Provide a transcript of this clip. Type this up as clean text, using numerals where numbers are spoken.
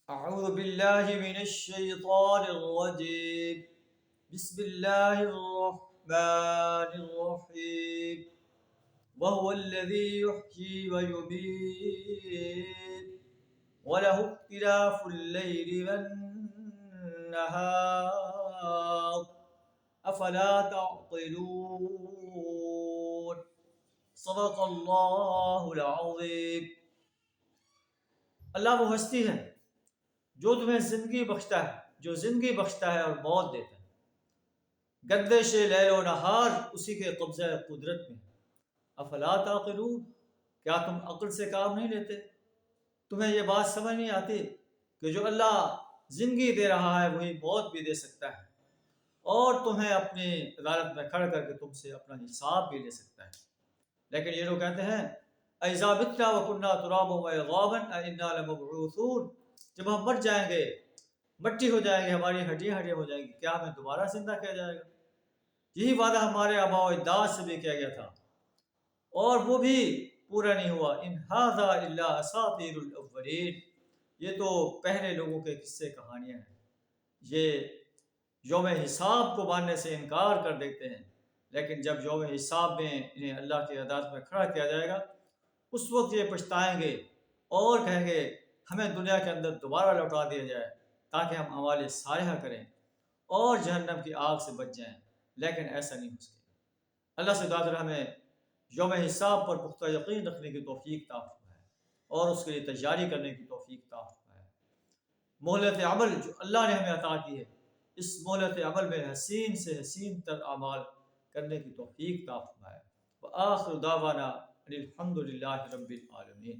أعوذ بالله من الشيطان الرجيم. بسم الله الرحمن الرحيم. وهو الذي يحيي ويميت وله اختلاف الليل والنهار أفلا تعقلون. صدق اللہ العظیم. اللہ وہ ہستی ہے جو تمہیں زندگی بخشتا ہے، جو زندگی بخشتا ہے اور موت دیتا ہے. گردش لیل و نہار اسی کے قبضہ قدرت میں. افلا تعقلون، کیا تم عقل سے کام نہیں لیتے؟ تمہیں یہ بات سمجھ نہیں آتی کہ جو اللہ زندگی دے رہا ہے وہی موت بھی دے سکتا ہے، اور تمہیں اپنی عدالت میں کھڑا کر کے تم سے اپنا حساب بھی لے سکتا ہے. لیکن یہ لوگ کہتے ہیں اذا متنا وکنا ترابا وعظاما ائنا لمبعوثون، جب ہم مر جائیں گے، مٹی ہو جائیں گے، ہماری ہڈیاں ہو جائیں گی، کیا ہمیں دوبارہ زندہ کیا جائے گا؟ یہی وعدہ ہمارے آباء و اجداد سے بھی کیا گیا تھا اور وہ بھی پورا نہیں ہوا. ان ھذا الا اساطیر الاولین، یہ تو پہلے لوگوں کے قصے کہانیاں ہیں. یہ یوم حساب کو ماننے سے انکار کر دیتے ہیں، لیکن جب یوم حساب میں انہیں اللہ کی عدالت میں کھڑا کیا جائے گا، اس وقت یہ پچھتائیں گے اور کہیں گے ہمیں دنیا کے اندر دوبارہ لوٹا دیا جائے تاکہ ہم اعمال صالحہ کریں اور جہنم کی آگ سے بچ جائیں. لیکن ایسا نہیں ہو سکے. اللہ سے دعا کریں ہمیں یوم حساب پر پختہ یقین رکھنے کی توفیق عطا فرمائے اور اس کے لیے تیاری کرنے کی توفیق عطا فرمائے. مہلت عمل جو اللہ نے ہمیں عطا کی ہے، اس مہلت عمل میں حسین سے حسین تر اعمال کرنے کی توفیق عطا فرمائے. وآخر دعوانا الحمد للہ رب العالمین.